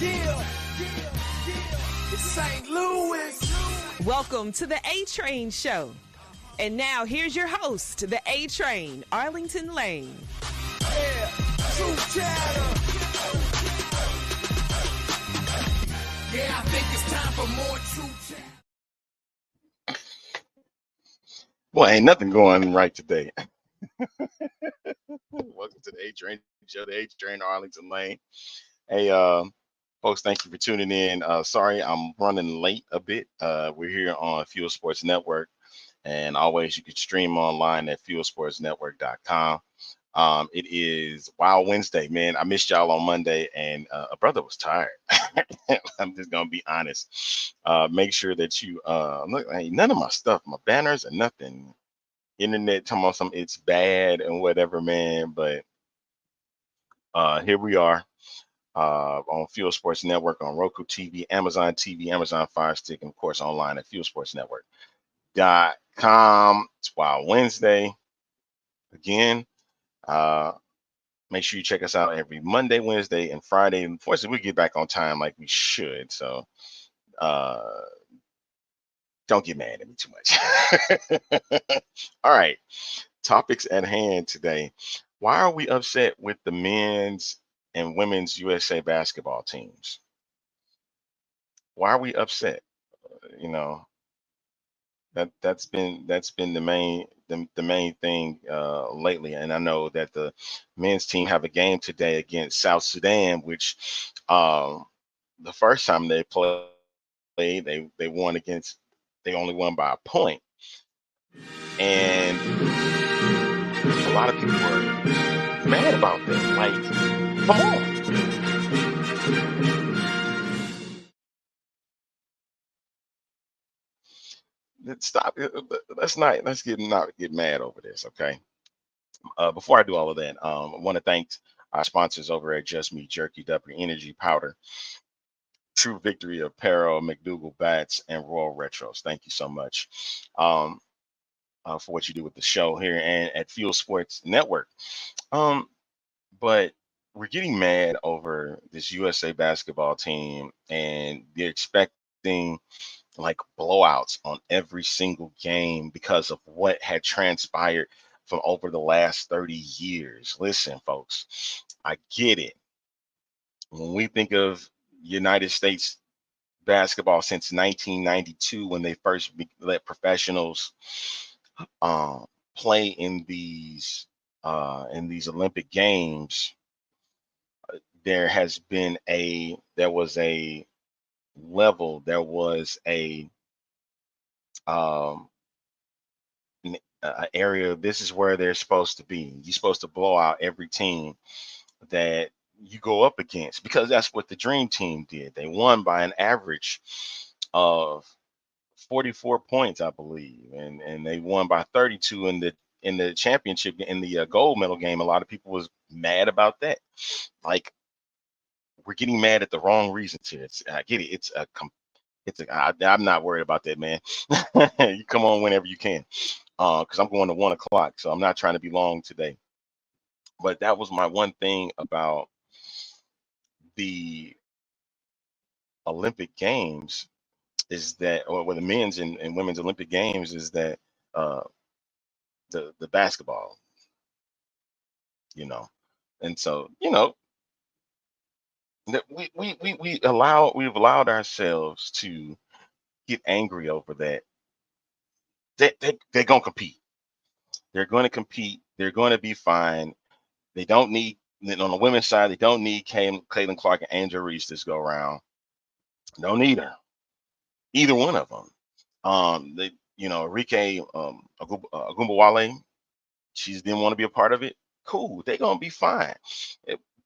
It's St. Louis. Welcome to the A-Train Show. And now here's your host, the A-Train, Arlington Lane. Yeah, true chatter. Yeah, I think it's time for more true chatter. Boy, ain't nothing going right today. Welcome to the A-Train Show, the A-Train Arlington Lane. Hey, folks, thank you for tuning in. Sorry, I'm running late a bit. We're here on Fuel Sports Network, and always you can stream online at fuelsportsnetwork.com. It is Wild Wednesday, man. I missed y'all on Monday, and a brother was tired. I'm just gonna be honest. Make sure that you look. Ain't none of my stuff, my banners, and nothing. Internet talking about some it's bad and whatever, man. But here we are. On Fuel Sports Network, on Roku TV, Amazon TV, Amazon Fire Stick, and of course online at fuelsportsnetwork.com. It's Wild Wednesday again. Make sure you check us out every Monday, Wednesday, and Friday. Unfortunately, we get back on time like we should, so don't get mad at me too much. All right, topics at hand today. Why are we upset with the men's and women's USA basketball teams? Why are we upset? You know, that's been the main thing lately. And I know that the men's team have a game today against South Sudan, which the first time they played, they won against, they only won by a point. And a lot of people were mad about that. Like, come on. Let's stop. Let's not get mad over this, okay? Before I do all of that, I want to thank our sponsors over at Just Meat Jerky, W Energy Powder, True Victory Apparel, McDougal Bats, and Royal Retros. Thank you so much for what you do with the show here and at Fuel Sports Network. But we're getting mad over this USA basketball team, and they're expecting like blowouts on every single game because of what had transpired from over the last 30 years. Listen, folks, I get it. When we think of United States basketball since 1992, when they first let professionals play in these Olympic Games, there was a level, there was a area. This is where they're supposed to be. You're supposed to blow out every team that you go up against, because that's what the Dream Team did. They won by an average of 44 points, I believe, and they won by 32 in the championship, in the gold medal game. A lot of people was mad about that. Like, we're getting mad at the wrong reasons here. I get it. I'm not worried about that, man. You come on whenever you can, because I'm going to 1 o'clock, so I'm not trying to be long today. But that was my one thing about the Olympic Games, is that, or the men's and women's Olympic Games, is that the basketball, and so that we've allowed ourselves to get angry over that. They're gonna compete. They're going to compete. They're going to be fine. They don't need, on the women's side, they don't need Caitlin Clark and Angel Reese this go around. Don't need her. Either one of them. Rike Agumbawale, she didn't want to be a part of it. Cool. They're going to be fine.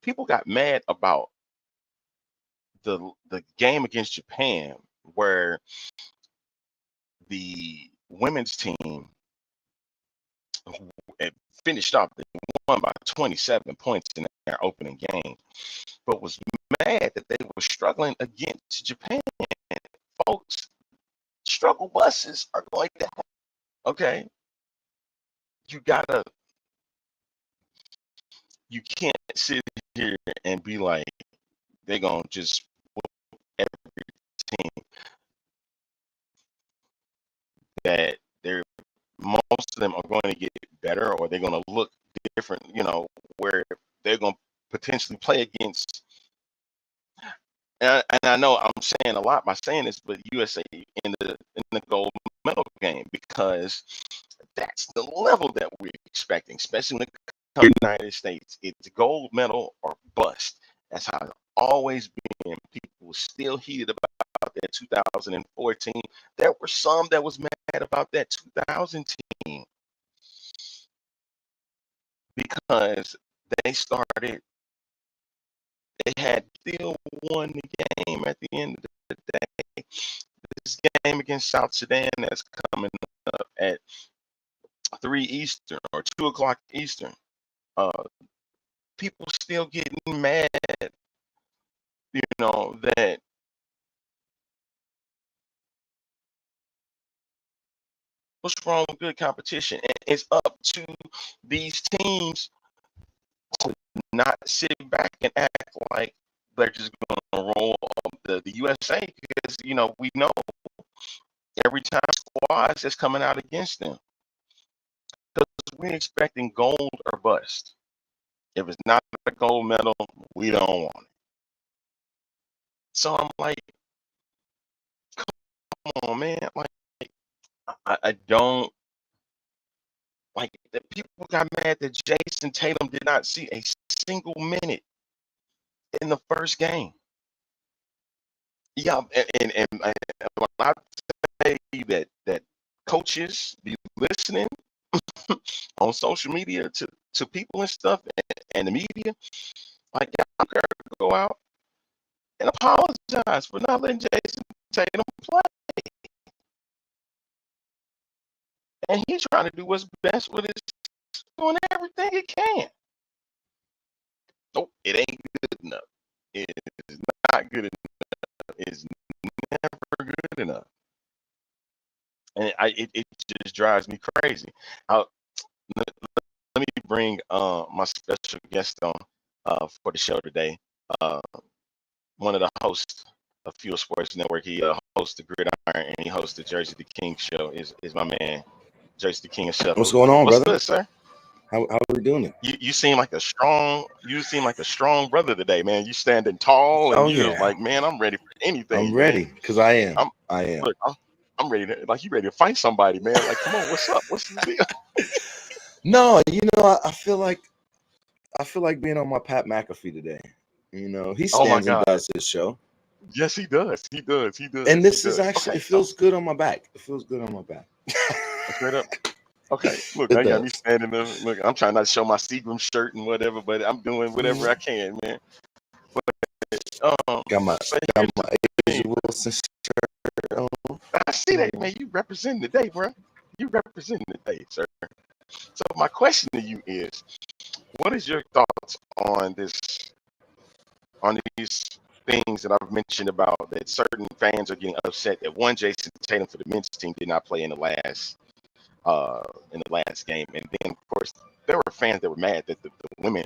People got mad about the game against Japan, where the women's team finished off. They won by 27 points in their opening game, but was mad that they were struggling against Japan. Folks, struggle buses are going to happen. Okay, you can't sit here and be like, they're gonna just team that they're most of them are going to get better or they're going to look different, where they're going to potentially play against. And I know I'm saying a lot by saying this, but USA in the gold medal game, because that's the level that we're expecting, especially when it comes to the United States. It's gold medal or bust. That's how it's always been. People were still heated about that 2014. There were some that was mad about that 2000 team because they had still won the game at the end of the day. This game against South Sudan that's coming up at 3 Eastern or 2 o'clock Eastern. People still getting mad, that what's wrong with good competition? And it's up to these teams to not sit back and act like they're just going to roll the USA, because, we know every time squads that's coming out against them, because we're expecting gold or bust. If it's not a gold medal, we don't want it. So I'm like, come on, man. Like, I don't like that people got mad that Jason Tatum did not see a single minute in the first game. Yeah, and when I say that coaches be listening on social media to people and stuff and the media, like, y'all gotta go out and apologize for not letting Jason Tatum play. And he's trying to do what's best with his, doing everything he can. Nope, it ain't good enough. It is not good enough. It's never good enough. And it just drives me crazy. Let me bring my special guest on for the show today. One of the hosts of Fuel Sports Network. He hosts the Gridiron and he hosts the Jersey the King show. Is my man, Jersey the King Shuffle. What's going on, What's brother? good, sir? How are we doing it? You seem like a strong brother today, man. You standing tall and you're like, man, I'm ready for anything. I'm ready because I am. Look, I'm ready to, like, you ready to fight somebody, man. Like, come on, what's up? What's the deal? No, I feel like being on my Pat McAfee today. He stands and does his show. Yes, he does. He does. And this is actually, it feels good on my back. It feels good on my back. Straight up. Okay, look, I got me standing there. Look, I'm trying not to show my Seagram shirt and whatever, but I'm doing whatever I can, man. But, got my Asia Wilson shirt on. I see that, man. You representing the day, bro. You representing the day, sir. So my question to you is, what is your thoughts on these things that I've mentioned about that certain fans are getting upset that one Jason Tatum for the men's team did not play in the last game, and then of course there were fans that were mad that the women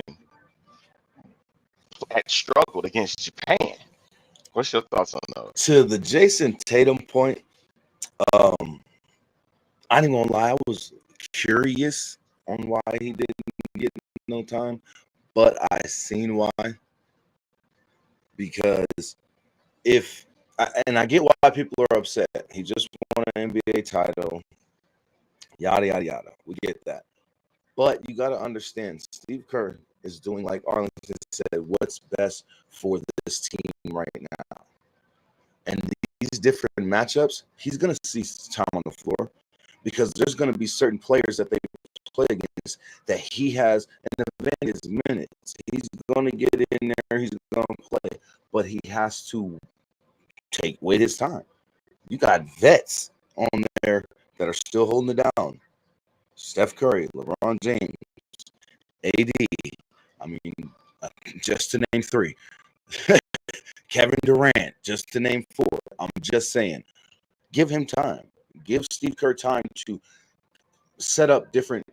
had struggled against Japan. What's your thoughts on those? To the Jason Tatum point, I ain't gonna lie, I was curious on why he didn't get no time, but I seen why. Because I get why people are upset. He just won an NBA title, yada yada yada. We get that, but you got to understand, Steve Kerr is doing, like Arlington said, what's best for this team right now. And these different matchups, he's going to see time on the floor because there's going to be certain players that they play against that he has an advantage minutes. He's going to get in there, he's going to play, but he has to wait his time. You got vets on there that are still holding it down. Steph Curry, LeBron James, AD. I mean, just to name three. Kevin Durant, just to name four. I'm just saying, give him time. Give Steve Kerr time to set up different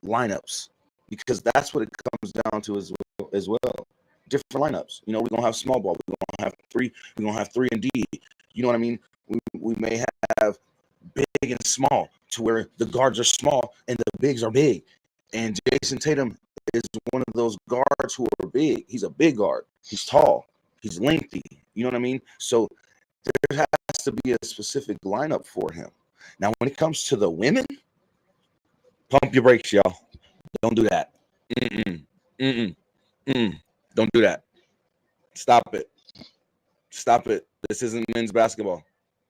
lineups, because that's what it comes down to as well. Different lineups. We're gonna have small ball. We're gonna have three and D. You know what I mean? We may have big and small to where the guards are small and the bigs are big. And Jason Tatum is one of those guards who are big. He's a big guard. He's tall. He's lengthy. You know what I mean? So there has to be a specific lineup for him. Now, when it comes to the women, pump your brakes, y'all. Don't do that. Mm-mm. Mm-mm. Mm-mm. Don't do that. Stop it. Stop it. This isn't men's basketball.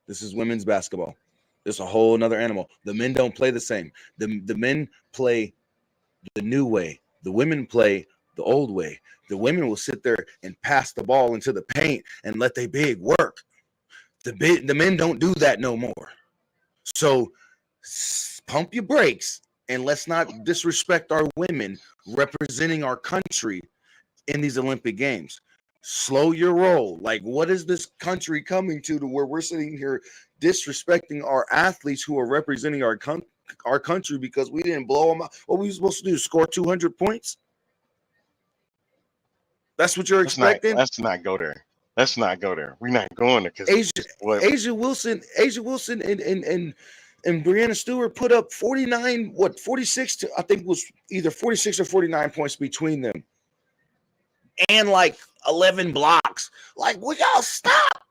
This is women's basketball. It's a whole nother animal. The men don't play the same. The men play the new way. The women play the old way. The women will sit there and pass the ball into the paint and let their big work. The men don't do that no more. So pump your brakes and let's not disrespect our women representing our country in these Olympic Games. Slow your roll. Like, what is this country coming to where we're sitting here disrespecting our athletes who are representing our country because we didn't blow them out? What were we supposed to do? Score 200 points? That's what you're expecting? Let's not go there. Let's not go there. We're not going there because Asia Wilson and Brianna Stewart put up 46 to, I think it was either 46 or 49 points between them. And like 11 blocks. Like, will y'all stop?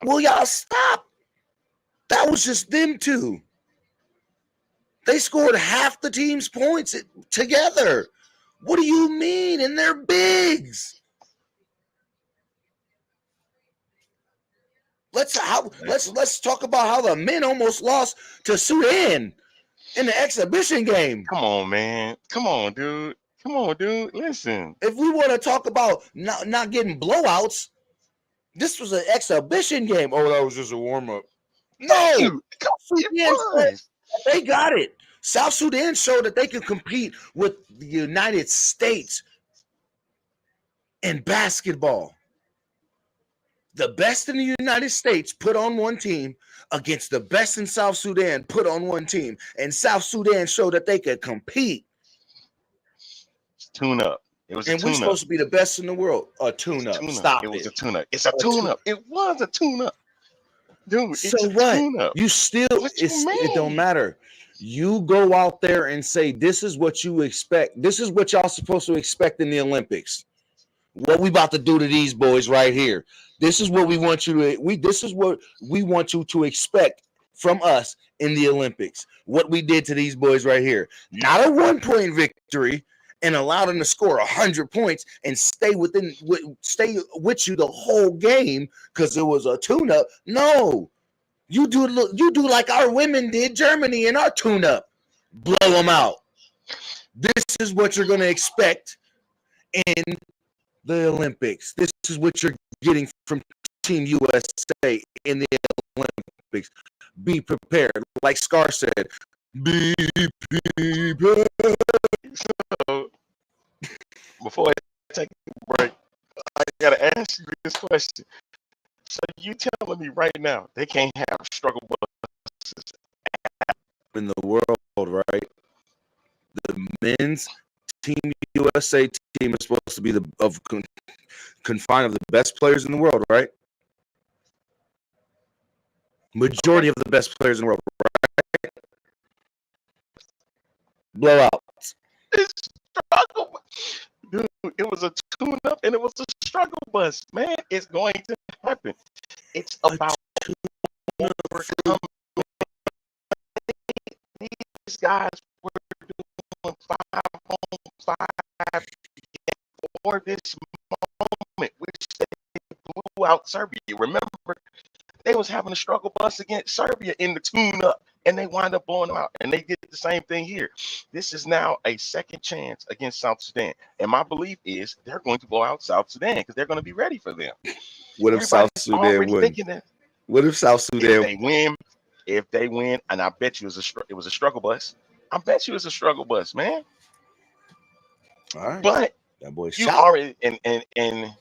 Will y'all stop? That was just them two. They scored half the team's points together. What do you mean? And they're bigs. Let's talk about how the men almost lost to Sudan in the exhibition game. Come on, man. Come on, dude. Listen. If we want to talk about not getting blowouts, this was an exhibition game. Oh, that was just a warm-up. No. They got it. South Sudan showed that they can compete with the United States in basketball. The best in the United States put on one team against the best in South Sudan put on one team. And South Sudan showed that they could compete. Tune up. It was and we're supposed to be the best in the world. A tune-up. Stop it. It was a tune-up. It's a tune-up. It was a tune-up. Dude, it's so a what? Tune-up. You still, it don't matter. You go out there and say, this is what you expect. This is what y'all supposed to expect in the Olympics. What we about to do to these boys right here. This is what we want you to, this is what we want you to expect from us in the Olympics. What we did to these boys right here. Not a 1-point victory and allow them to score 100 points and stay with you the whole game because it was a tune-up. No. You do like our women did Germany in our tune-up. Blow them out. This is what you're going to expect in the Olympics. This is what you're getting from Team USA in the Olympics. Be prepared. Like Scar said, be prepared. So, before I take a break, I got to ask you this question. So you telling me right now they can't have struggle buses in the world, right? The men's Team USA team is supposed to be confined of the best players in the world, right? Majority of the best players in the world, right? Blowouts. It's struggle. Dude, it was a tune-up and it was a struggle bus, man. It's going to happen. It's about overcoming. These guys were doing 5-on-5 for this moment, which they blew out Serbia. Remember, they was having a struggle bus against Serbia in the tune-up, and they wind up blowing them out. And they did the same thing here. This is now a second chance against South Sudan. And my belief is they're going to blow out South Sudan because they're going to be ready for them. What if South Sudan wins? What if South Sudan If they win, and I bet you it was a struggle bus. I bet you it's a struggle bus, man. All right. But that boy you already and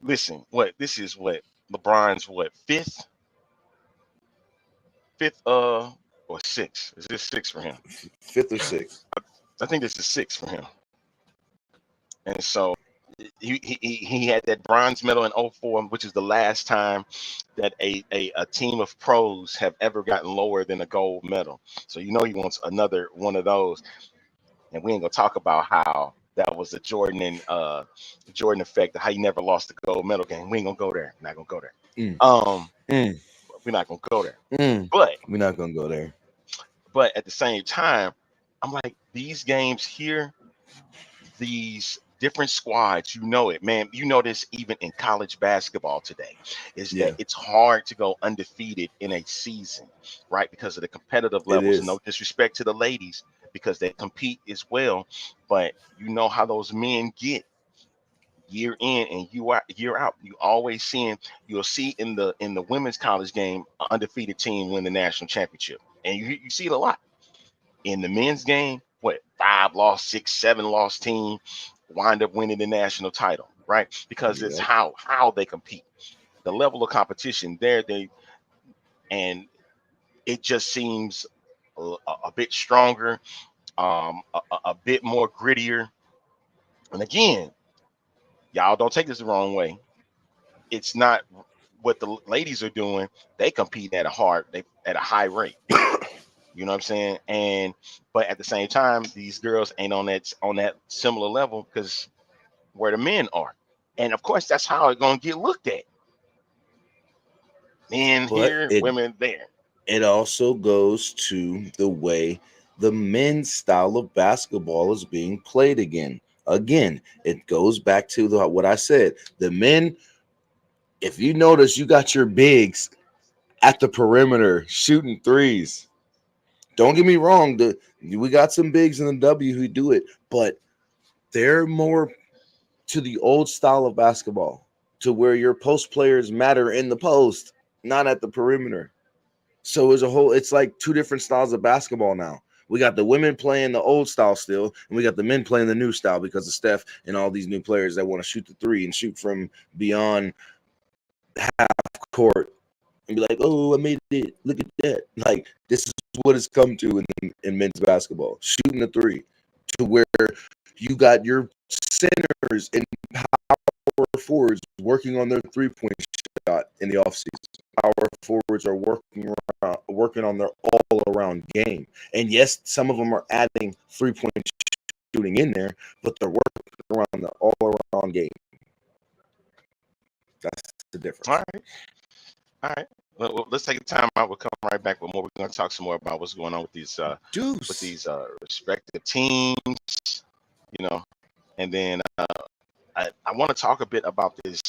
listen, this is LeBron's fifth or sixth. Is this 6 for him? 5th or 6th? I think this is 6 for him. And so he had that bronze medal in '04, which is the last time that a team of pros have ever gotten lower than a gold medal. So you know he wants another one of those. And we ain't gonna talk about how that was the Jordan effect, how he never lost the gold medal game. We ain't gonna go there. We're not gonna go there. Mm. We're not gonna go there. Mm. But We're not gonna go there. But at the same time, I'm like, these games here, these different squads, you know it, man. You know this even in college basketball today, is that it's hard to go undefeated in a season, right? Because of the competitive levels. No disrespect to the ladies, because they compete as well. But you know how those men get year in and year out. You'll see in the women's college game, an undefeated team win the national championship. And you see it a lot. In the men's game, 5 loss, 6, 7 loss team wind up winning the national title, right? Because it's how they compete, the level of competition there. And it just seems a bit stronger, a bit more grittier. And again, y'all don't take this the wrong way. It's not what the ladies are doing. They compete at a high rate. You know what I'm saying? But at the same time, these girls ain't on that similar level because where the men are. And of course, that's how it's gonna get looked at. Men here, women there. It also goes to the way the men's style of basketball is being played again. Again, it goes back to what I said. The men, if you notice, you got your bigs at the perimeter shooting threes. Don't get me wrong, we got some bigs in the W who do it, but they're more to the old style of basketball, to where your post players matter in the post, not at the perimeter. So it's like two different styles of basketball now. We got the women playing the old style still, and we got the men playing the new style because of Steph and all these new players that want to shoot the three and shoot from beyond half court and be like, oh, I made it. Look at that. Like, this is what it's come to in men's basketball. Shooting the three to where you got your centers and power forwards working on their three-point shot in the offseason. Power forwards are working on their all-around game. And yes, some of them are adding three-point shooting in there, but they're working around the all-around game. That's the difference. All right. Well, let's take a time out. We'll come right back with more. We're going to talk some more about what's going on with these respective teams, and then I want to talk a bit about this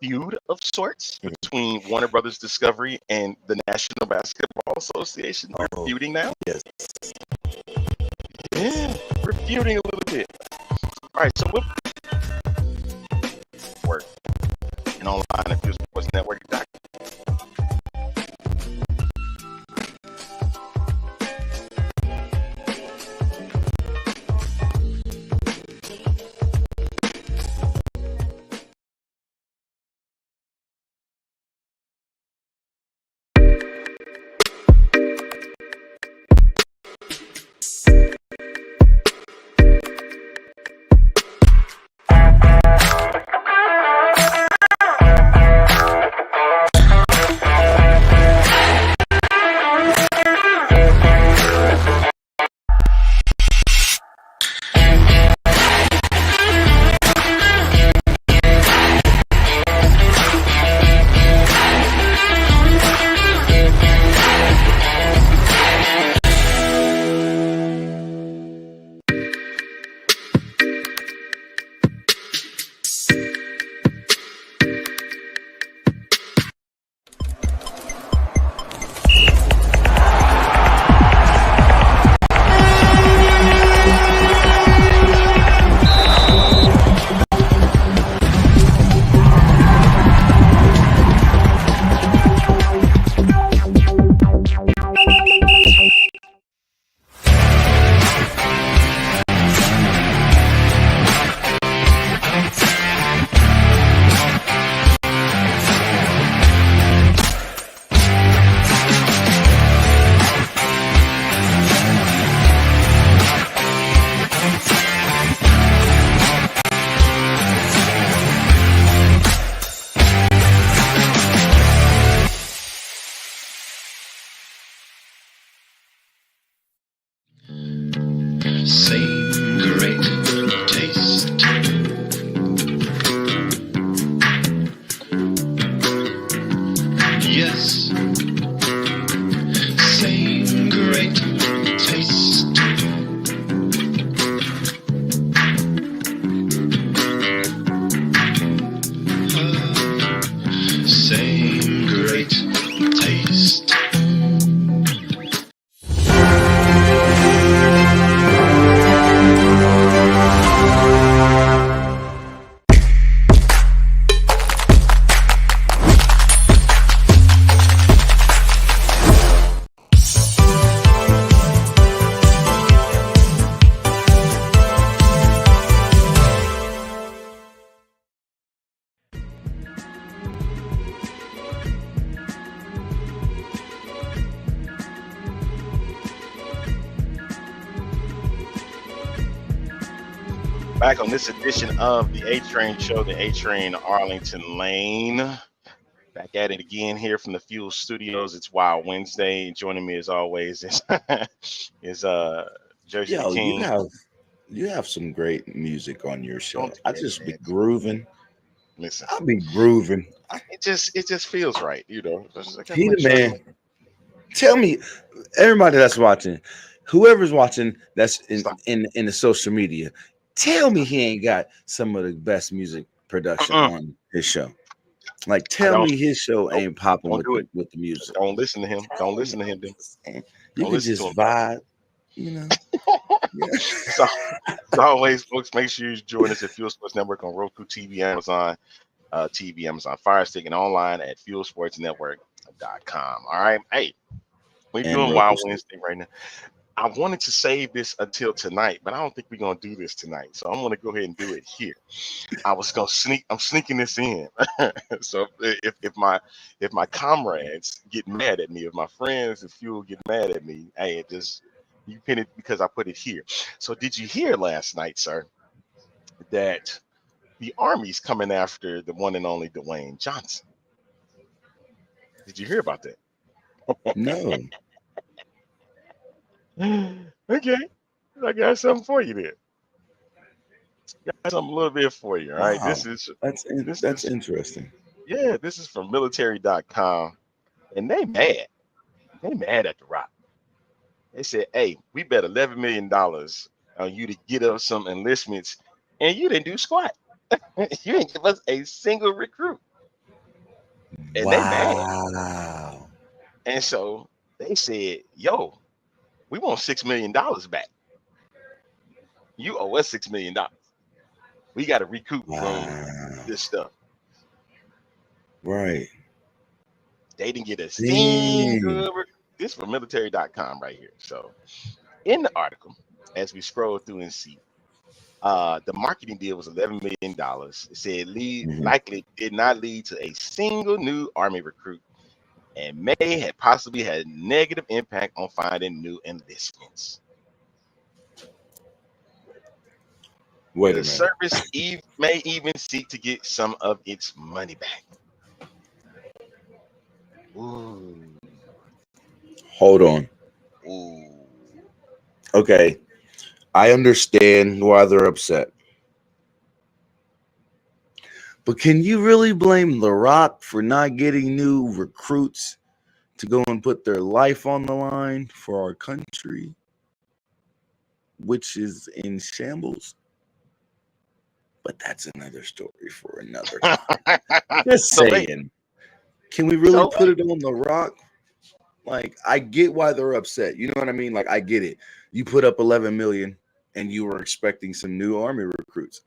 feud of sorts between Warner Brothers Discovery and the National Basketball Association. We're feuding now. Yes. Yeah, we're feuding a little bit. All right, so we'll work and online at FuseSportsNetwork.com. Same great taste. Yes, same great taste. Same great taste. Back on this edition of the A Train Show, the A Train Arlington Lane. Back at it again here from the Fuel Studios. It's Wild Wednesday. Joining me as always is Jersey the Yo, King. you have some great music on your show. Don't do I that, just be man. grooving. Listen, I be grooving. it just feels right, you know. I gotta He make the sure man. Tell me, everybody that's watching, whoever's watching that's Stop. in the social media, tell me he ain't got some of the best music production Mm-mm. on his show. Like, I tell don't. me his show Nope. ain't popping Don't do it. with the music. Don't listen to him. Don't listen to him. Then. You Don't can listen to just him. vibe, you know. Yeah. So, as always, folks, make sure you join us at Fuel Sports Network on Roku TV, Amazon TV, Amazon Fire Stick, and online at fuelsportsnetwork.com. All right. Hey, we're And doing Roku Wild Stick. Wednesday right now. I wanted to save this until tonight, but I don't think we're gonna do this tonight. So I'm gonna go ahead and do it here. I'm sneaking this in. So if my comrades get mad at me, if my friends if Fuel get mad at me, hey, you pin it because I put it here. So did you hear last night, sir, that the Army's coming after the one and only Dwayne Johnson? Did you hear about that? No. Okay, I got something for you there. Got something a little bit for you. All right, Wow. this That's is interesting. yeah, this is from military.com, and they mad. They mad at the Rock. They said, "Hey, we bet $11 million on you to get us some enlistments, and you didn't do squat. You didn't give us a single recruit." And they mad. Wow. And so they said, "Yo, we want $6 million back. You owe us $6 million. We got to recoup from Wow. this stuff." Right. They didn't get a Dang. single. This from military.com right here. So in the article, as we scroll through and see, the marketing deal was $11 million. It said likely did not lead to a single new Army recruit, and may have possibly had a negative impact on finding new enlistments. Wait The a minute. service may even seek to get some of its money back. Ooh. Hold on. Ooh. Okay. I understand why they're upset. But can you really blame The Rock for not getting new recruits to go and put their life on the line for our country, which is in shambles? But that's another story for another time. Just So wait. saying. Can we really put it on The Rock? Like, I get why they're upset. You know what I mean? Like, I get it. You put up 11 million and you were expecting some new Army recruits.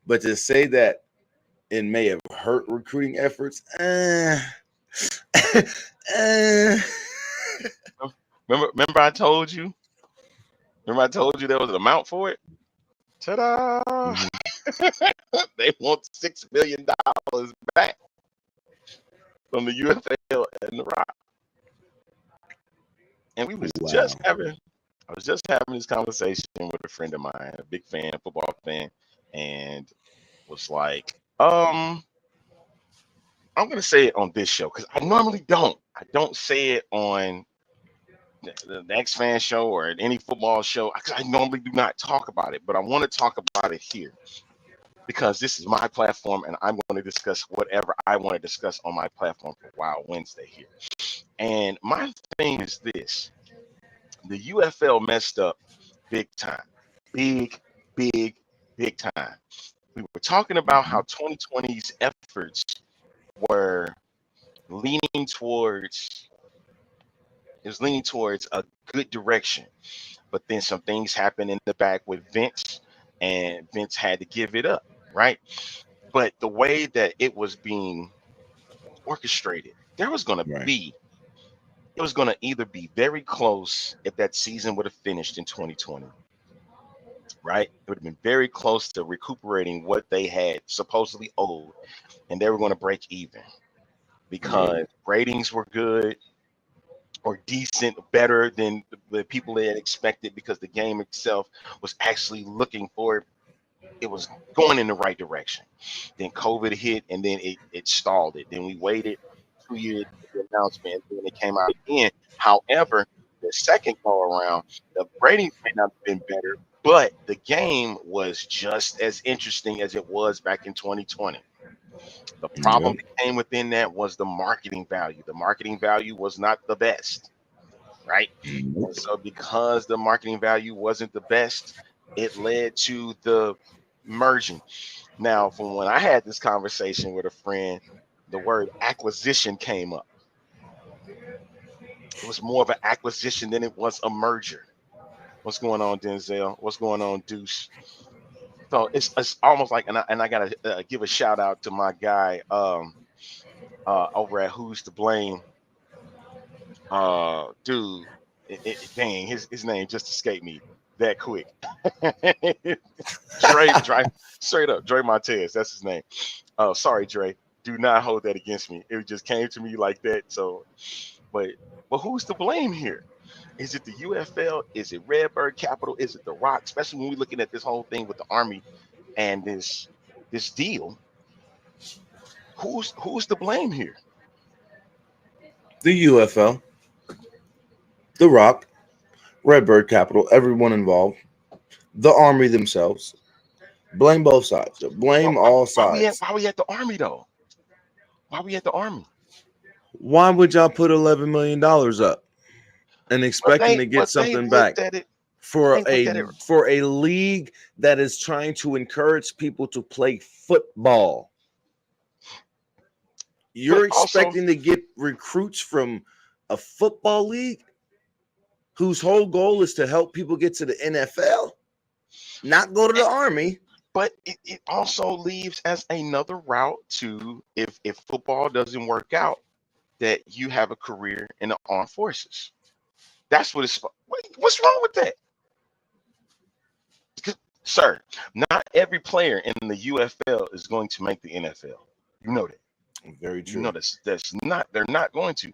But to say that it may have hurt recruiting efforts, Remember I told you? Remember I told you there was an amount for it? Ta-da! They want $6 million back from the UFL and the Rock. And I was just having this conversation with a friend of mine, a big fan, football fan, and was like, I'm gonna say it on this show because I normally don't. I don't say it on the X Fan show or any football show. I normally do not talk about it, but I want to talk about it here because this is my platform, and I'm going to discuss whatever I want to discuss on my platform for Wild Wednesday here. And my thing is this: the UFL messed up big time, big, big, big time. We were talking about how 2020's efforts were leaning towards leaning towards a good direction. But then some things happened in the back with Vince, and Vince had to give it up, right? But the way that it was being orchestrated, Right. it was going to either be very close if that season would have finished in 2020, right? It would have been very close to recuperating what they had supposedly owed, and they were going to break even because ratings were good or decent, better than the people they had expected because the game itself was actually looking for it was going in the right direction. Then COVID hit and then it stalled it. Then we waited 2 years for the announcement and then it came out again. However, the second go around, the ratings may not have been better, but the game was just as interesting as it was back in 2020. The problem Yep. that came within that was the marketing value. The marketing value was not the best, right? And Nope. so because the marketing value wasn't the best, it led to the merging. Now, from when I had this conversation with a friend, the word acquisition came up. It was more of an acquisition than it was a merger. What's going on, Denzel? What's going on, Deuce? So it's almost like, and I gotta give a shout out to my guy over at Who's to Blame. Dude, dang, his name just escaped me that quick. Dre, straight up, Dre Montez, that's his name. Oh, sorry, Dre. Do not hold that against me. It just came to me like that. So, but who's to blame here? Is it the UFL? Is it Redbird Capital? Is it the Rock? Especially when we're looking at this whole thing with the Army and this deal. Who's to blame here? The UFL, The Rock, Redbird Capital, everyone involved, the Army themselves. Blame both sides. Why, Blame why, all why we at sides. why we at the Army though? Why we at the Army? Why would y'all put $11 million up and expecting to get But they something back looked at it. for They looked at it. a league that is trying to encourage people to play football? But You're also, expecting to get recruits from a football league whose whole goal is to help people get to the NFL, not go to the Army. but it also leaves as another route to if football doesn't work out, that you have a career in the armed forces. That's what it's. What's wrong with that? Sir, not every player in the UFL is going to make the NFL. You know that. Very You know true. that's not. They're not going to.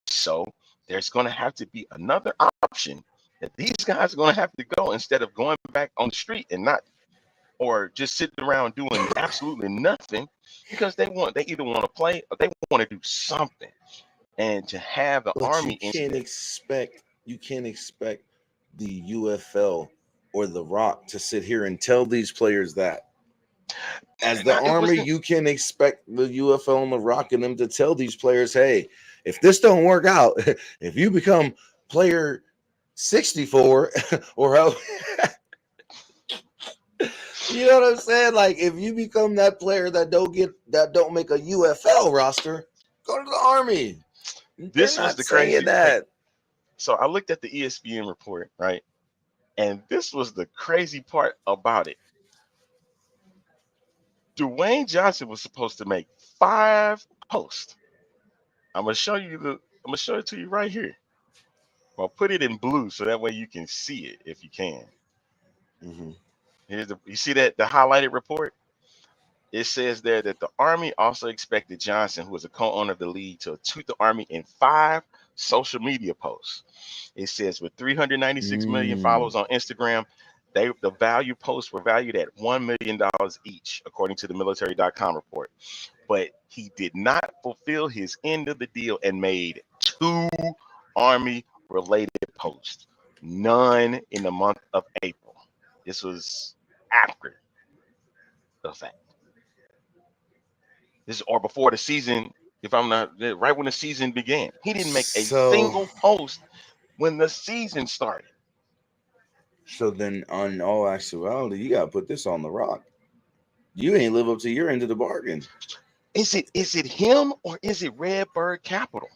So there's going to have to be another option that these guys are going to have to go instead of going back on the street and not, or just sitting around doing absolutely nothing, because they either want to play or they want to do something. And to have the But Army into that, you can't expect the UFL or the Rock to sit here and tell these players that. As the it Army, wasn't. you can expect the UFL and the Rock and them to tell these players, hey, if this don't work out, if you become player 64 or how you know what I'm saying? Like if you become that player that don't make a UFL roster, go to the Army. They're This was not the saying crazy. Hey, that. so I looked at the ESPN report, right? And this was the crazy part about it. Dwayne Johnson was supposed to make 5 posts. I'm gonna show it to you right here. Well, put it in blue so that way you can see it if you can. Mhm. You see that the highlighted report? It says there that the Army also expected Johnson, who is a co-owner of the league, to tweet the Army in 5 social media posts. It says with 396 million Mm. followers on Instagram, the value posts were valued at $1 million each, according to the military.com report. But he did not fulfill his end of the deal and made 2 Army related posts. None in the month of April. This was after the fact. This or before the season, if I'm not right when the season began. He didn't make a single post when the season started. So then, on all actuality, you gotta put this on the rock. You ain't live up to your end of the bargain. Is it him or is it Redbird Capital?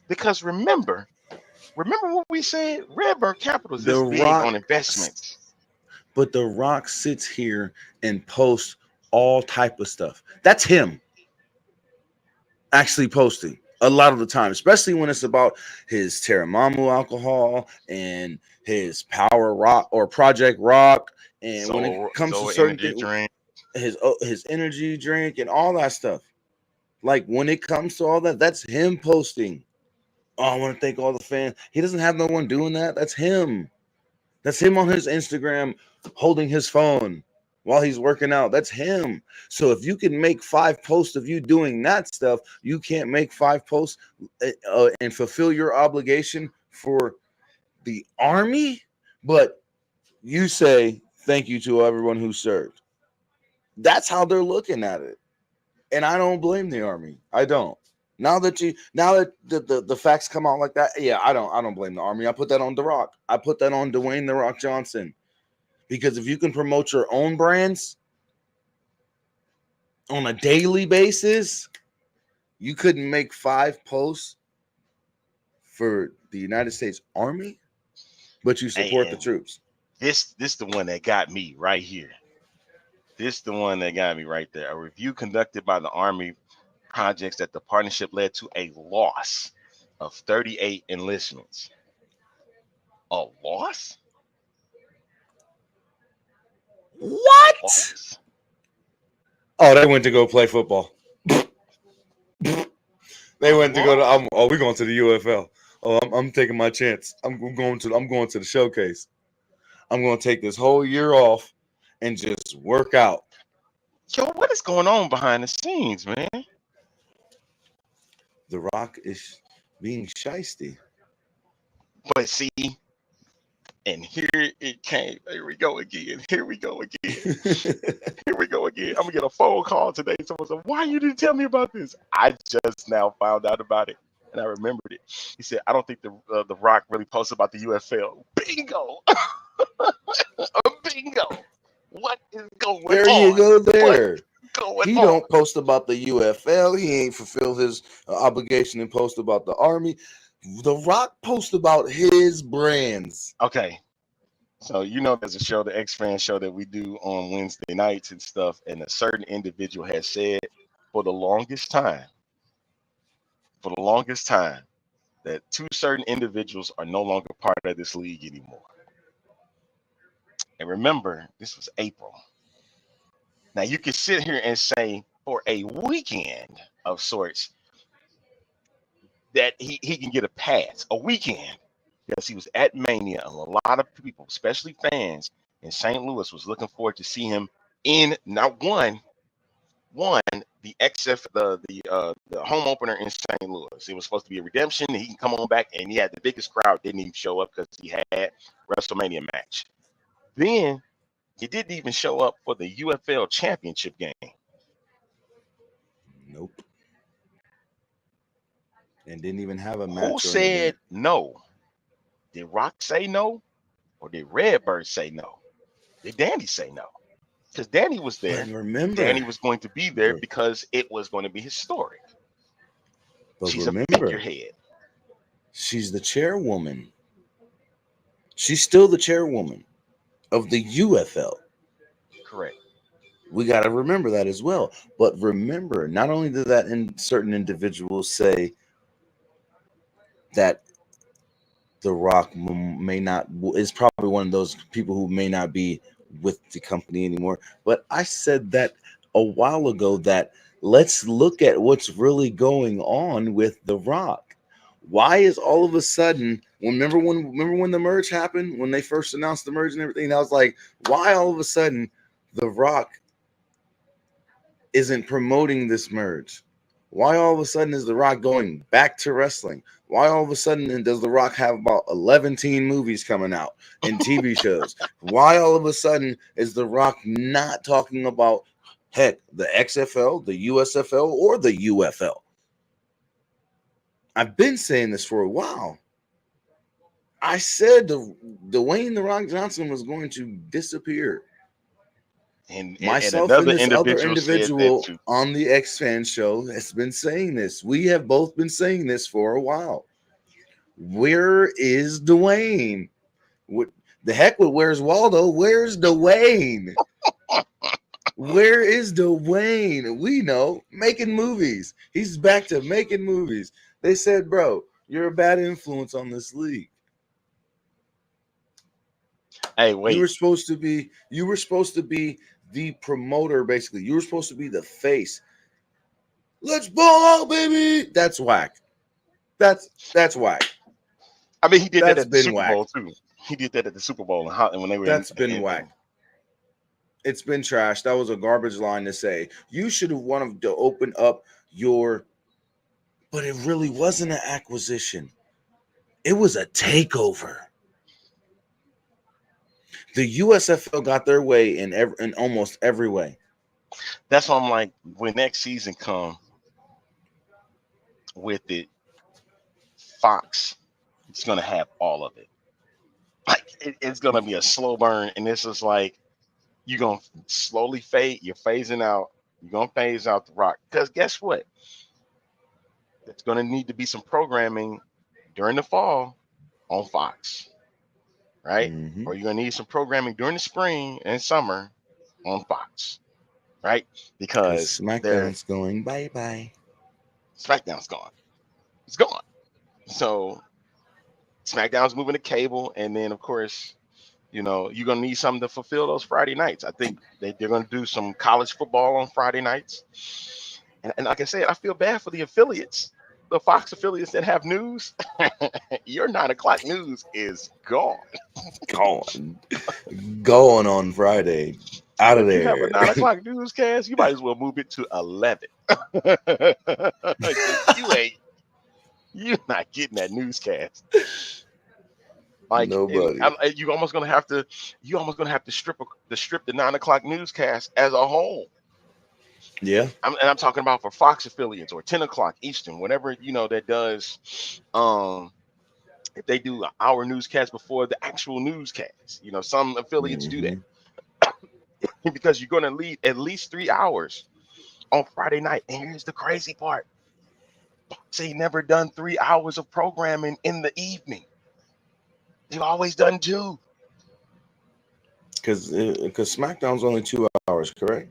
Because remember what we said? Redbird Capital is The this big Rock, on investments. but the Rock sits here and posts all type of stuff. That's him actually posting a lot of the time, especially when it's about his Teramamu alcohol and his Power Rock or Project Rock, and when it comes to certain energy things, drink. his energy drink and all that stuff. Like when it comes to all that, that's him posting. Oh, I want to thank all the fans. He doesn't have no one doing that. That's him. That's him on his Instagram holding his phone while he's working out. That's him. So if you can make 5 posts of you doing that stuff, you can't make 5 posts and fulfill your obligation for the army. But you say thank you to everyone who served. That's how they're looking at it. And I don't blame the army. I don't. Now that the facts come out like that, yeah, I don't blame the army. I put that on The Rock. I put that on Dwayne The Rock Johnson. Because if you can promote your own brands on a daily basis, you couldn't make 5 posts for the United States Army, but you support the troops. This the one that got me right here. This the one that got me right there. A review conducted by the Army projects that the partnership led to a loss of 38 enlistments. A loss? What? Loss? Oh, they went to go play football. They went to go to. We're going to the UFL. Oh, I'm taking my chance. I'm going to the showcase. I'm going to take this whole year off and just work out. Yo, what is going on behind the scenes, man? The Rock is being shiesty. But see, and here it came. Here we go again. Here we go again. Here we go again. I'm gonna get a phone call today. Someone said, "Why you didn't tell me about this?" I just now found out about it, and I remembered it. He said, "I don't think the Rock really posted about the UFL." Bingo, bingo. What is going on? There you go. There. He don't post about the UFL. He ain't fulfilled his obligation and post about the Army. The Rock post about his brands. Okay. So, there's a show, the X-Fan show that we do on Wednesday nights and stuff. And a certain individual has said for the longest time, that 2 certain individuals are no longer part of this league anymore. And remember, this was April. Now, you can sit here and say for a weekend of sorts that he can get a pass, a weekend, because he was at Mania. And a lot of people, especially fans in St. Louis, was looking forward to see him in not one the home opener in St. Louis. It was supposed to be a redemption. He can come on back, and he had the biggest crowd. Didn't even show up because he had WrestleMania match. Then he didn't even show up for the UFL championship game. Nope. And didn't even have a match. Who said no? Did Rock say no? Or did Redbird say no? Did Danny say no? Because Danny was there. But remember, Danny was going to be there because it was going to be historic. But She's remember, a figurehead. She's the chairwoman. She's still the chairwoman of the UFL. Correct. We got to remember that as well. But remember, not only did that certain individuals say that The Rock is probably one of those people who may not be with the company anymore. But I said that a while ago that let's look at what's really going on with The Rock. Why is all of a sudden, remember when the merge happened, when they first announced the merge and everything, I was like, why all of a sudden The Rock isn't promoting this merge? Why all of a sudden is The Rock going back to wrestling? Why all of a sudden does The Rock have about 11 teen movies coming out and TV shows? Why all of a sudden is The Rock not talking about, heck, the XFL, the USFL, or the UFL? I've been saying this for a while. I said Dwayne The Rock Johnson was going to disappear. And Myself another and this other individual said that individual too. on the X Fan show has been saying this. We have both been saying this for a while. Where is Dwayne? What the heck with where's Waldo? Where's Dwayne? Where is Dwayne? We know, making movies. He's back to making movies. They said, bro, you're a bad influence on this league. Hey, wait. You were supposed to be the promoter, basically. You were supposed to be the face. Let's ball out, baby. That's whack. That's whack. I mean, he did that That's at the been Super whack. Bowl too. He did that at the Super Bowl and when they were. That's been whack. It's been trash. That was a garbage line to say. You should have wanted to open up your, but it really wasn't an acquisition. It was a takeover. The USFL got their way in almost every way. That's why I'm like, when next season come with it, Fox is gonna have all of it. Like it's gonna be a slow burn, and this is like you're gonna slowly fade. You're phasing out. You're gonna phase out The Rock because guess what? There's gonna need to be some programming during the fall on Fox, right? Mm-hmm. Or you're gonna need some programming during the spring and summer on Fox, right? Because SmackDown's going bye-bye. SmackDown's gone. It's gone. So SmackDown's moving to cable, and then of course, you know, you're gonna need something to fulfill those Friday nights. I think they're gonna do some college football on Friday nights. And like I said, I feel bad for the affiliates, the Fox affiliates that have news. Your 9 o'clock news is gone. Going on Friday. Out of If you have there. a 9 o'clock newscast, you might as well move it to 11. You're not getting that newscast. Like Nobody. You're almost gonna have to strip the 9 o'clock newscast as a whole. Yeah. I'm talking about for Fox affiliates or 10 o'clock Eastern, whatever that does. If they do an hour newscast before the actual newscast, some affiliates do that because you're gonna lead at least 3 hours on Friday night. And here's the crazy part: Fox ain't never done 3 hours of programming in the evening. They've always done 2. Because SmackDown's only 2 hours, correct?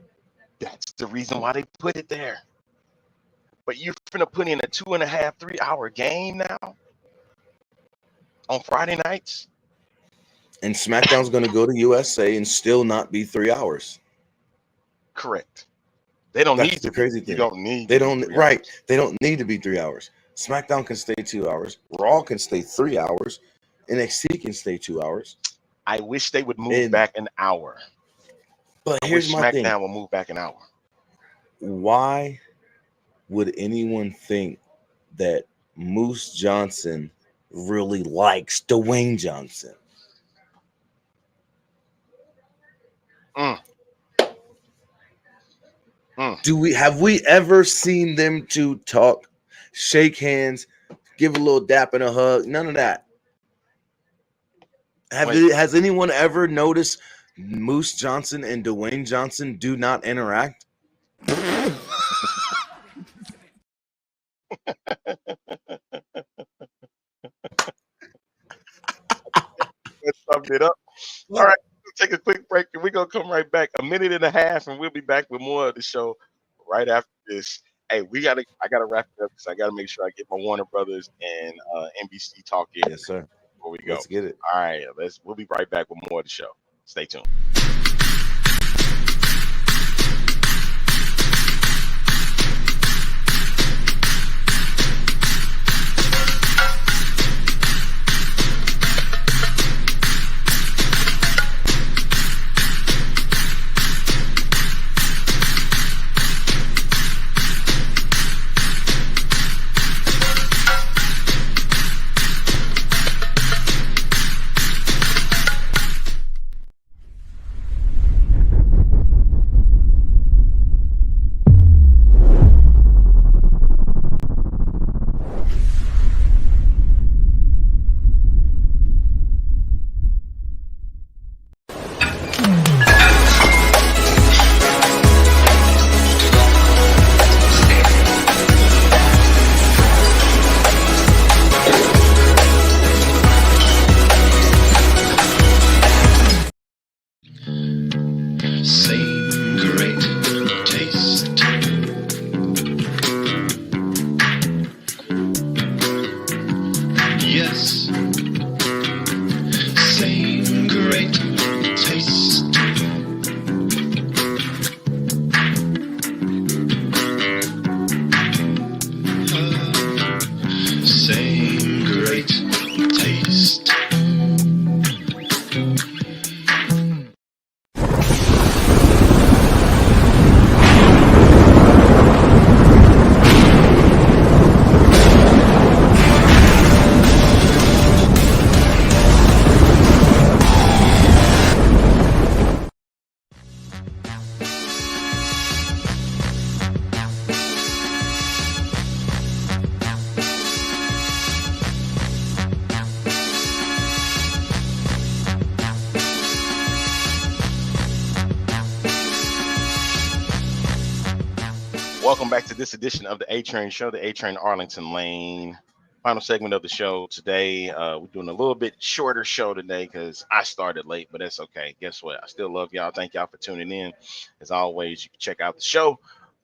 That's the reason why they put it there. But you're gonna put in a 2.5, 3 hour game now on Friday nights. And SmackDown's going to go to USA and still not be 3 hours. Correct. They don't That's need the to. crazy thing. You don't need. They don't. Right. They don't need to be 3 hours. SmackDown can stay 2 hours. Raw can stay 3 hours. NXT can stay 2 hours. I wish they would move back an hour. But here's my thing. SmackDown will move back an hour. Why would anyone think that Moose Johnson really likes Dwayne Johnson? Have we ever seen them two talk, shake hands, give a little dap and a hug? None of that. Has anyone ever noticed Moose Johnson and Dwayne Johnson do not interact? Summed it up. All right, we'll take a quick break and we're gonna come right back. 1.5 minutes, and we'll be back with more of the show right after this. Hey, I gotta wrap it up because I gotta make sure I get my Warner Brothers and NBC talk in. Yes, sir. Before we go. Let's get it. All right, we'll be right back with more of the show. Stay tuned. Welcome back to this edition of the A Train Show, the A Train Arlington Lane. Final segment of the show today. We're doing a little bit shorter show today because I started late, but that's okay. Guess what? I still love y'all. Thank y'all for tuning in. As always, you can check out the show,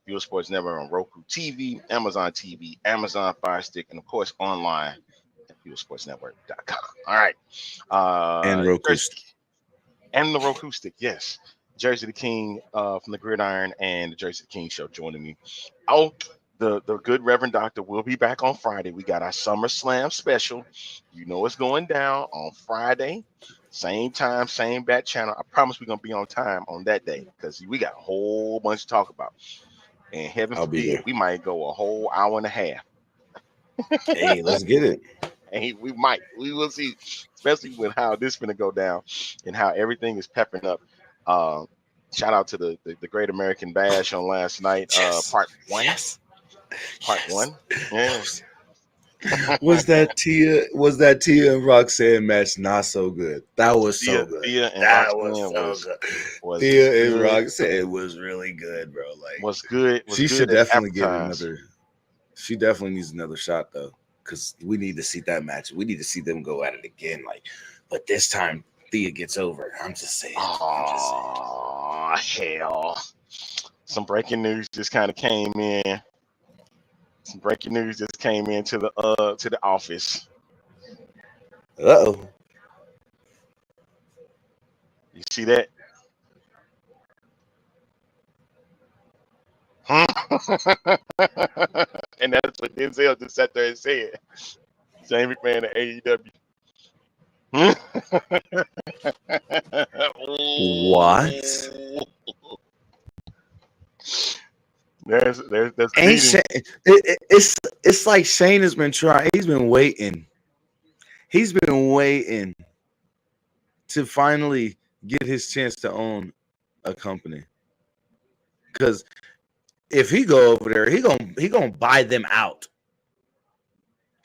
Fuel Sports Network on Roku TV, Amazon TV, Amazon Fire Stick, and of course online at fuelsportsnetwork.com. All right. And Roku. And the Roku stick, yes. Jersey the King from the Gridiron and the Jersey the King show joining me. Oh, the good Reverend Doctor will be back on Friday. We got our SummerSlam special. You know it's going down on Friday. Same time, same bat channel. I promise we're going to be on time on that day because we got a whole bunch to talk about. And heaven I'll be forbid, there. we might go a whole hour and a half. Hey, let's get it. And we might. We will see, especially with how this is going to go down and how everything is peppering up. Shout out to the Great American Bash on last night. Yes. Part one. Yes. Part one. Yeah. Was that Tia and Roxanne match not so good? That was so good. Tia and that Roxanne was so good. was Tia good. and Roxanne was really good, bro. Like Was good. Was she good should as definitely get advertised. another. She definitely needs another shot though, because we need to see that match. We need to see them go at it again. Like, but this time Thea gets over. I'm just saying. Oh hell! Some breaking news just kind of came in. Some breaking news just came into the office. Uh-oh. You see that? And that's what Denzel just sat there and said. Shane McMahon at AEW. What? There's Ain't Shane, it's like Shane has been trying. He's been waiting. He's been waiting to finally get his chance to own a company. Because if he go over there, he gonna buy them out.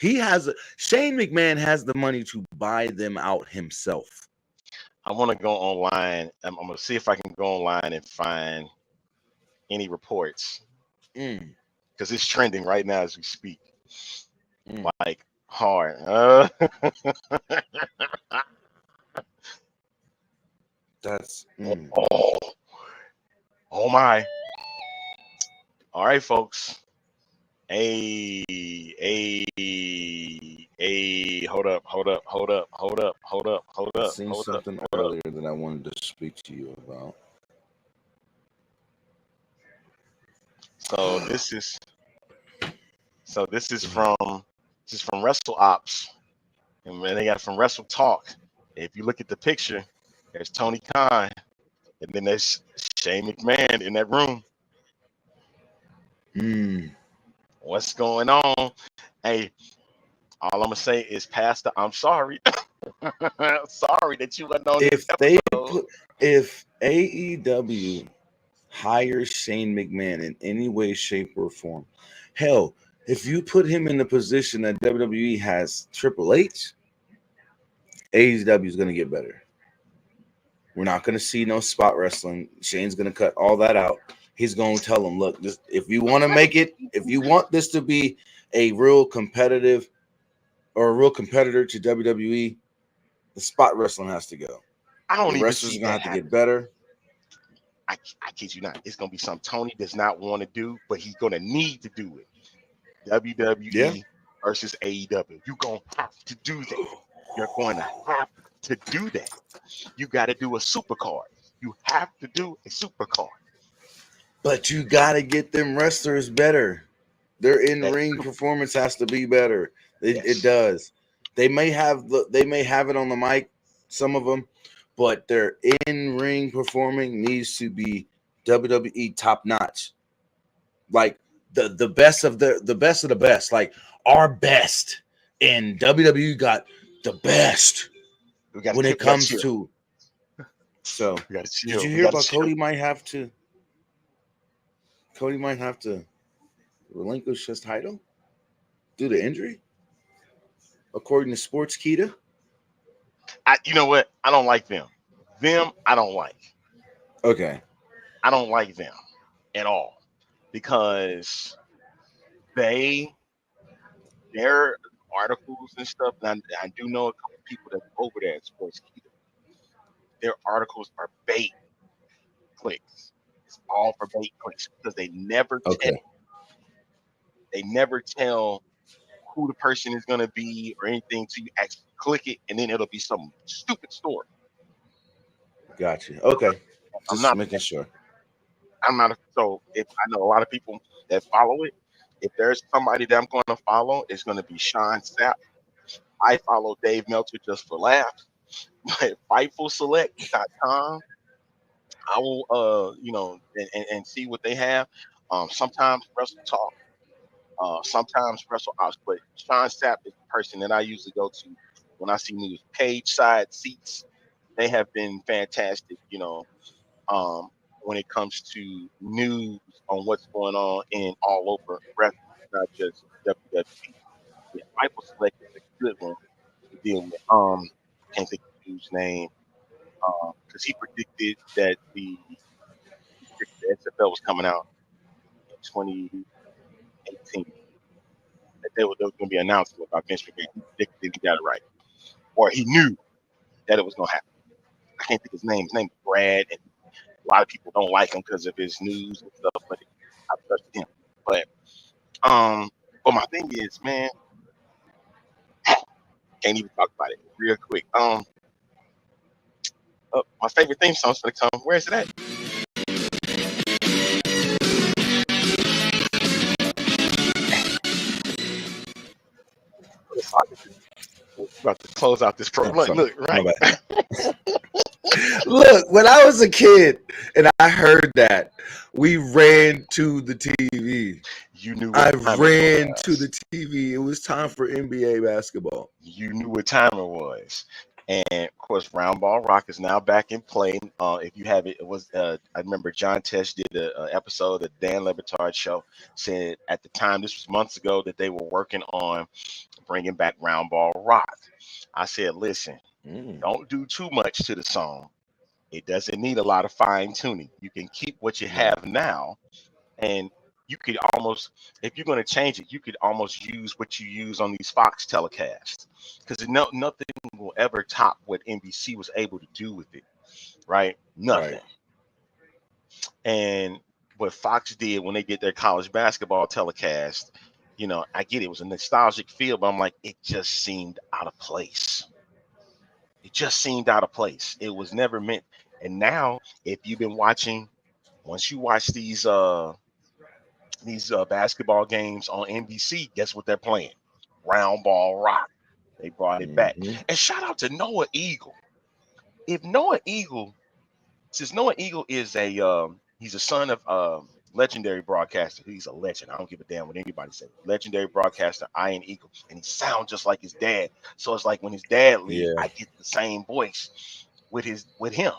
Shane McMahon has the money to buy them out himself. I want to go online. I'm gonna see if I can go online and find any reports because it's trending right now as we speak. Like hard. That's oh my. All right, folks. Hey, hold up. I seen something earlier that I wanted to speak to you about. So this is from Wrestle Ops, and then they got from Wrestle Talk. If you look at the picture, there's Tony Khan, and then there's Shane McMahon in that room. What's going on? Hey, all I'm gonna say is, Pastor, I'm sorry. Sorry that you went on this episode. If AEW hires Shane McMahon in any way, shape, or form, hell, if you put him in the position that WWE has Triple H, AEW is gonna get better. We're not gonna see no spot wrestling. Shane's gonna cut all that out. He's going to tell them, look, if you want to make it, if you want this to be a real competitive or a real competitor to WWE, the spot wrestling has to go. I don't even wrestlers see are going to that have to get better. I kid you not. It's going to be something Tony does not want to do, but he's going to need to do it. WWE versus AEW. You're going to have to do that. You're going to have to do that. You got to do a super card. You have to do a super card. But you got to get them wrestlers better. Their in-ring performance has to be better. It does. They may have it on the mic, some of them, but their in-ring performing needs to be WWE top notch. Like the best of the best of the best. Like our best. And WWE got the best when it comes to. So did you hear about Cody might have to relinquish his title due to injury, according to Sportskeeda? You know what? I don't like them. I don't like. Okay. I don't like them at all. because they their articles and stuff. And I do know a couple people that go over there at Sportskeeda. Their articles are bait clicks. It's all for bait clicks because Okay. they never tell who the person is going to be or anything to you. Actually click it, and then it'll be some stupid story. Got you. Okay. I'm Just not. making sure. I'm not. So if I know a lot of people that follow it, if there's somebody that I'm going to follow, it's going to be Sean Sapp. I follow Dave Meltzer just for laughs. But FightfulSelect.com, I will, and see what they have. Sometimes Wrestle Talk, sometimes Wrestle Ops, but Sean Sapp is the person that I usually go to when I see news. Cage side seats, they have been fantastic. When it comes to news on what's going on in all over wrestling, not just WWE. Yeah, Michael Select is a good one to deal with. Can't think of the dude's name because he predicted that the XFL was coming out in 2018. That there was going to be an announcement about Vince McMahon. He predicted it, he got it right, or he knew that it was going to happen. I can't think of his name. His name is Brad, and a lot of people don't like him because of his news and stuff. But I trust him. But but my thing is, man, can't even talk about it real quick. My favorite theme song's gonna come. Where is it at? About to close out this program. Oh, sorry. Look, right. My bad. Look, when I was a kid and I heard that, we ran to the TV. You knew I what time ran it to was. the TV. It was time for NBA basketball. You knew what time it was. And of course, Round Ball Rock is now back in play. If you have it, it was. I remember John Tesh did a episode of the Dan Lebertard show. Said at the time, this was months ago, that they were working on bringing back Round Ball Rock. I said, listen, don't do too much to the song. It doesn't need a lot of fine tuning. You can keep what you have now, and you could almost, if you're going to change it, you could almost use what you use on these Fox telecasts, because nothing will ever top what NBC was able to do with it, right? Nothing. Right. And what Fox did when they did their college basketball telecast, I get it was a nostalgic feel, but I'm like, it just seemed out of place. It just seemed out of place. It was never meant. And now, if you've been watching, once you watch these basketball games on NBC, guess what they're playing? Round Ball Rock. They brought it back. And shout out to Noah Eagle. If Noah Eagle, since Noah Eagle is he's a son of legendary broadcaster. He's a legend. I don't give a damn what anybody says. Legendary broadcaster, Ian Eagle, and he sounds just like his dad. So it's like when his dad leaves, I get the same voice with him.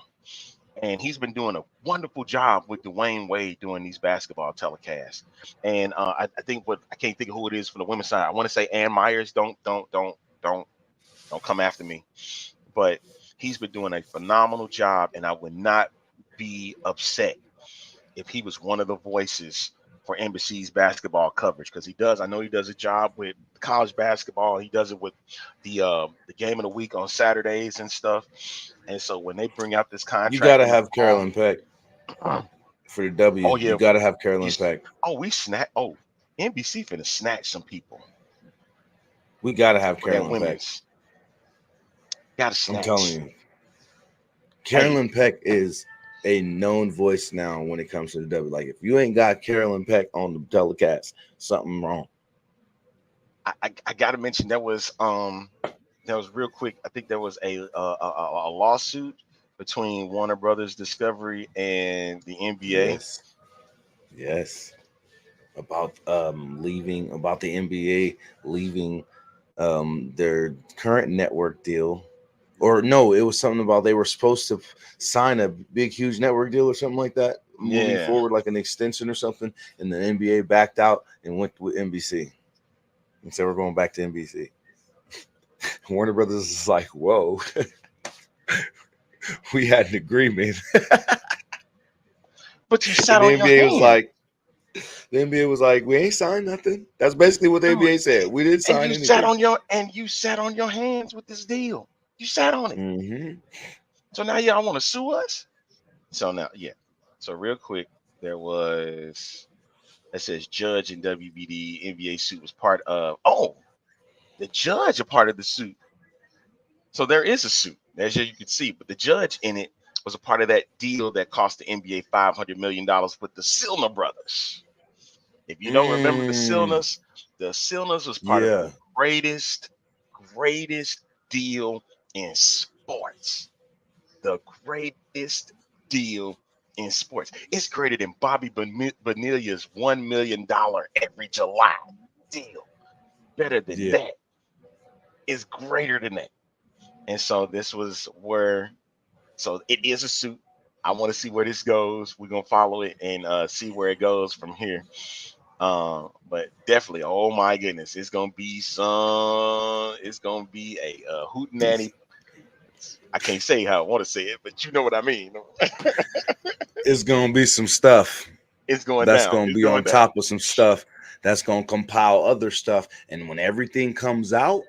And he's been doing a wonderful job with Dwayne Wade doing these basketball telecasts. And I think I can't think of who it is for the women's side. I want to say Ann Myers. Don't come after me. But he's been doing a phenomenal job, and I would not be upset if he was one of the voices for NBC's basketball coverage, because he does. I know he does a job with college basketball. He does it with the game of the week on Saturdays and stuff. And so when they bring out this contract, you got to have Carolyn Peck for the W. Oh, yeah. You got to have Carolyn Peck. NBC finna snatch some people. We got to have Carolyn Peck. Got to snatch. I'm telling you, Carolyn Peck is a known voice now when it comes to the W. Like, if you ain't got Carolyn Peck on the telecast, something wrong. I got to mention there was real quick. I think there was a lawsuit between Warner Brothers Discovery and the NBA. Yes. About the NBA leaving their current network deal. Or no, it was something about they were supposed to sign a big, huge network deal or something like that, moving forward, like an extension or something. And the NBA backed out and went with NBC. And so we're going back to NBC. Warner Brothers is like, whoa, we had an agreement. But you sat on your NBA hand. was like, The NBA was like, we ain't signed nothing. That's basically what the Dude, NBA said. We didn't and sign you anything. sat on your hands with this deal. You sat on it. Mm-hmm. So now y'all want to sue us? So now, yeah. So real quick, there was that says judge in WBD NBA suit was part of. Oh, the judge a part of the suit. So there is a suit, as you can see, but the judge in it was a part of that deal that cost the NBA $500 million with the Silner brothers. If you don't remember the Silners was part of Yeah. the greatest deal in sports. The greatest deal in sports. It's greater than Bobby Bonillia's $1 million every July deal. Better than Yeah. that. It's greater than that. And so this was where, so it is a suit. I want to see where this goes. We're gonna follow it and see where it goes from here. But definitely, oh my goodness, it's gonna be a hootenanny. I can't say how I want to say it, but you know what I mean. It's gonna be some stuff It's going that's down. gonna It's be going on down. top of some stuff that's gonna compile other stuff. And when everything comes out,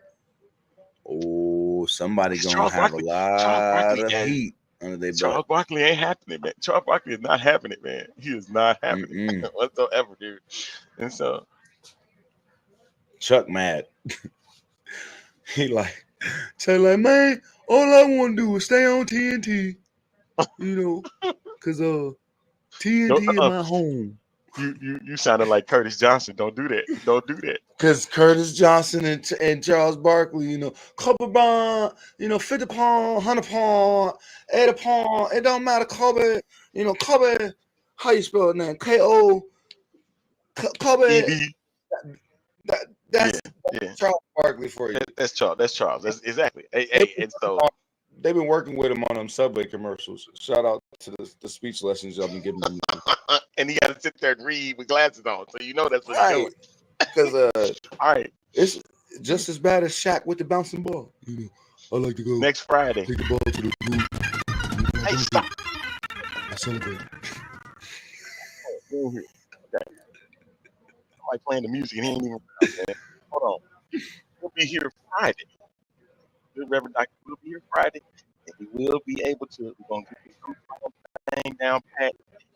oh, somebody It's gonna have a Charles lot Barkley, of and heat under their butt. Charles Barkley ain't happening, man. Charles Barkley is not having it, man. He is not having Mm-mm. it whatsoever, dude. And so, Chuck mad. He like, Chuck like, man, all I want to do is stay on TNT, you know, cause no, TNT is my home. you sounded like Curtis Johnson. Don't do that. Don't do that. Because Curtis Johnson and Charles Barkley, Kobe Bryant, 50 pound, 100 pound, 80 pound, it don't matter. Kobe, Kobe, how you spell it now? K-O, Kobe, ED. that's Yeah. Charles Barkley for you. That's Charles. That's Charles. That's exactly. Hey, They've and so been working with him on them Subway commercials. Shout out to the speech lessons y'all been giving them. and he got to sit there and read with glasses on, so you know that's what he's Right. doing. Because All right. it's just as bad as Shaq with the bouncing ball. I like to go Next Friday. take the ball to the hoop. Hey, stop. I celebrate. Okay. Somebody playing the music and he ain't even around, man. Hold on. We'll be here Friday. The Reverend Doctor will be here Friday, and he will be able to. We're gonna get this whole thing down pat,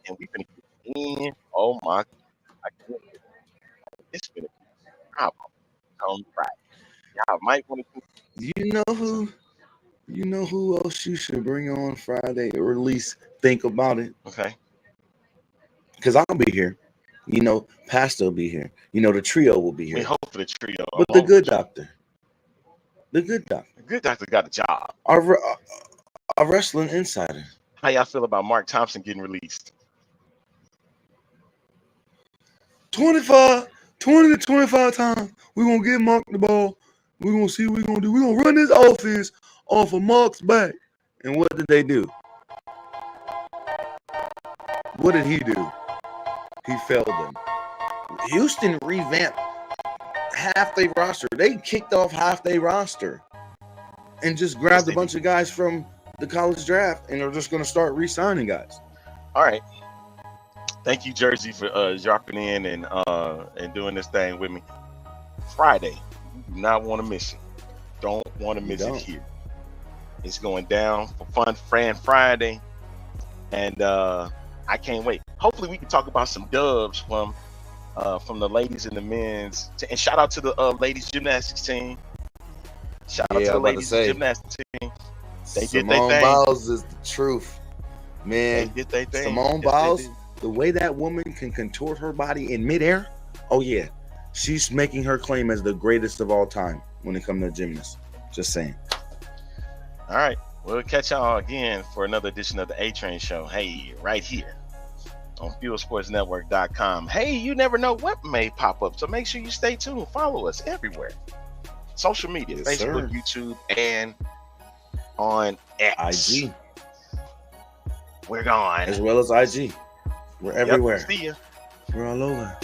and we're gonna get it in. Oh my! I can't. It's gonna be a problem come Friday. Y'all might want to. You know who else you should bring on Friday, or at least think about it? Okay. Because I'll be here. Pastor will be here. The trio will be We here. hope for the trio. But the good doctor. The good doctor. The good doctor got a job. Our wrestling insider. How y'all feel about Mark Thompson getting released? 20 to 25 times. We're going to get Mark the ball. We're going to see what we're going to do. We're going to run this offense off of Mark's back. And what did they do? What did he do? He failed them. Houston revamped half their roster. They kicked off half their roster and just grabbed a bunch of guys from the college draft and are just going to start re-signing guys. All right. Thank you, Jersey, for dropping in and doing this thing with me. Friday, you do not want to miss it. Don't want to miss it here. It's going down for Fun Fran Friday, and I can't wait. Hopefully, we can talk about some dubs from the ladies and the men's. And shout out to the ladies gymnastics team. Shout out to the ladies gymnastics team. They did their thing. Simone Biles is the truth, man. They did their thing. Simone Biles, the way that woman can contort her body in midair, oh yeah, she's making her claim as the greatest of all time when it comes to gymnasts. Just saying. All right, we'll catch y'all again for another edition of the A Train Show. Hey, right here on FuelSportsNetwork.com. Hey, you never know what may pop up, so make sure you stay tuned. Follow us everywhere. Social media, Yes, Facebook, sir. YouTube, and on X. IG. We're gone. As well as IG. We're everywhere. See ya. We're all over.